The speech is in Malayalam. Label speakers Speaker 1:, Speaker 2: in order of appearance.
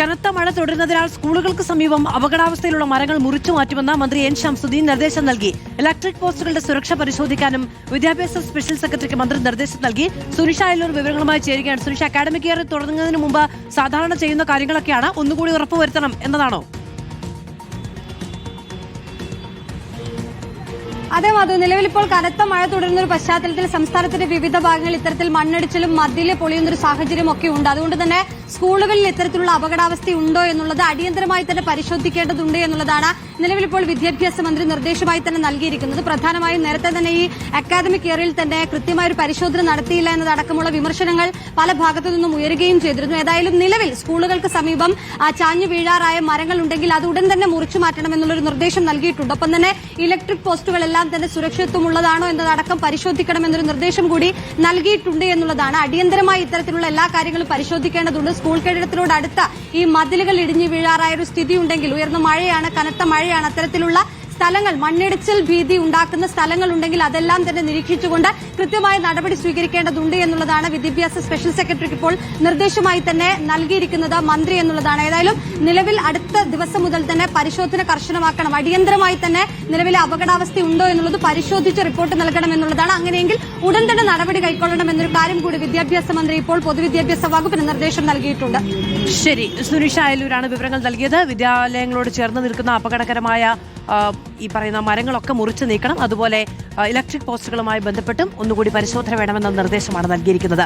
Speaker 1: കനത്ത മഴ തുടരുന്നതിനാൽ സ്കൂളുകൾക്ക് സമീപം അപകടാവസ്ഥയിലുള്ള മരങ്ങൾ മുറിച്ചു മാറ്റുമെന്ന് മന്ത്രി എൻ ശംസുദ്ദീൻ നിർദ്ദേശം നൽകി. ഇലക്ട്രിക് പോസ്റ്റുകളുടെ സുരക്ഷ പരിശോധിക്കാനും വിദ്യാഭ്യാസ സ്പെഷ്യൽ സെക്രട്ടറിക്ക് മന്ത്രി നിർദ്ദേശം നൽകി. സുനിഷ അയലൂർ വിവരങ്ങളുമായി ചേരുകയാണ്. സുനിഷ, അക്കാഡമിക് ഇയർ തുടങ്ങുന്നതിന് മുമ്പ് സാധാരണ ചെയ്യുന്ന കാര്യങ്ങളൊക്കെയാണ് ഒന്നുകൂടി ഉറപ്പുവരുത്തണം എന്നതാണോ?
Speaker 2: അതെ മധു, നിലവിൽ ഇപ്പോൾ കനത്ത മഴ തുടരുന്ന ഒരു പശ്ചാത്തലത്തിൽ സംസ്ഥാനത്തിന്റെ വിവിധ ഭാഗങ്ങളിൽ ഇത്തരത്തിൽ മണ്ണിടിച്ചിലും മതില് പൊളിയുന്നൊരു സാഹചര്യം ഒക്കെ ഉണ്ട്. അതുകൊണ്ട് തന്നെ സ്കൂളുകളിൽ ഇത്തരത്തിലുള്ള അപകടാവസ്ഥയുണ്ടോ എന്നുള്ളത് അടിയന്തരമായി തന്നെ പരിശോധിക്കേണ്ടതുണ്ട് എന്നുള്ളതാണ് നിലവിൽ ഇപ്പോൾ വിദ്യാഭ്യാസ മന്ത്രി നിർദ്ദേശമായി തന്നെ നൽകിയിരിക്കുന്നത്. പ്രധാനമായും നേരത്തെ തന്നെ ഈ അക്കാദമിക് ഇയറിൽ തന്നെ കൃത്യമായ ഒരു പരിശോധന നടത്തിയില്ല എന്നതടക്കമുള്ള വിമർശനങ്ങൾ പല ഭാഗത്തു നിന്നും ഉയരുകയും ചെയ്തിരുന്നു. ഏതായാലും നിലവിൽ സ്കൂളുകൾക്ക് സമീപം ചാഞ്ഞു വീഴാറായ മരങ്ങൾ ഉണ്ടെങ്കിൽ അത് ഉടൻ തന്നെ മുറിച്ചു മാറ്റണം എന്നുള്ളൊരു നിർദ്ദേശം നൽകിയിട്ടുണ്ട്. ഒപ്പം തന്നെ ഇലക്ട്രിക് പോസ്റ്റുകളെല്ലാം തന്നെ സുരക്ഷിതത്വമുള്ളതാണോ എന്നതടക്കം പരിശോധിക്കണമെന്നൊരു നിർദ്ദേശം കൂടി നൽകിയിട്ടുണ്ട് എന്നുള്ളതാണ്. അടിയന്തരമായി ഇത്തരത്തിലുള്ള എല്ലാ കാര്യങ്ങളും പരിശോധിക്കേണ്ടതുണ്ട്. സ്കൂൾ കെട്ടിടത്തിനോട് അടുത്ത ഈ മതിലുകൾ ഇടിഞ്ഞു വീഴാറായ ഒരു സ്ഥിതി ഉണ്ടെങ്കിൽ, ഉയർന്ന മഴയാണ്, കനത്ത മഴയാണ്, അത്തരത്തിലുള്ള സ്ഥലങ്ങൾ, മണ്ണിടിച്ചിൽ ഭീതി ഉണ്ടാക്കുന്ന സ്ഥലങ്ങൾ ഉണ്ടെങ്കിൽ അതെല്ലാം തന്നെ നിരീക്ഷിച്ചുകൊണ്ട് കൃത്യമായ നടപടി സ്വീകരിക്കേണ്ടതുണ്ട് എന്നുള്ളതാണ് വിദ്യാഭ്യാസ സ്പെഷ്യൽ സെക്രട്ടറിക്ക് ഇപ്പോൾ നിർദ്ദേശമായി തന്നെ നൽകിയിരിക്കുന്നത് മന്ത്രി എന്നുള്ളതാണ്. ഏതായാലും നിലവിൽ അടുത്ത ദിവസം മുതൽ തന്നെ പരിശോധന കർശനമാക്കണം. അടിയന്തരമായി തന്നെ നിലവിലെ അപകടാവസ്ഥ ഉണ്ടോ എന്നുള്ളത് പരിശോധിച്ച് റിപ്പോർട്ട് നൽകണം എന്നുള്ളതാണ്. അങ്ങനെയെങ്കിൽ ഉടൻ തന്നെ നടപടി കൈക്കൊള്ളണം എന്നൊരു കാര്യം കൂടി വിദ്യാഭ്യാസ മന്ത്രി ഇപ്പോൾ പൊതുവിദ്യാഭ്യാസ വകുപ്പിന് നിർദ്ദേശം നൽകിയിട്ടുണ്ട്.
Speaker 1: ശരി, സുനിഷ അയലൂരാണ് വിവരങ്ങൾ നൽകിയത്. വിദ്യാലയങ്ങളോട് ചേർന്ന് നിൽക്കുന്ന അപകടകരമായ ഈ പറയുന്ന മരങ്ങളൊക്കെ മുറിച്ചു നീക്കണം. അതുപോലെ ഇലക്ട്രിക് പോസ്റ്റുകളുമായി ബന്ധപ്പെട്ടും ഒന്നുകൂടി പരിശോധന വേണമെന്ന നിർദ്ദേശമാണ് നൽകിയിരിക്കുന്നത്.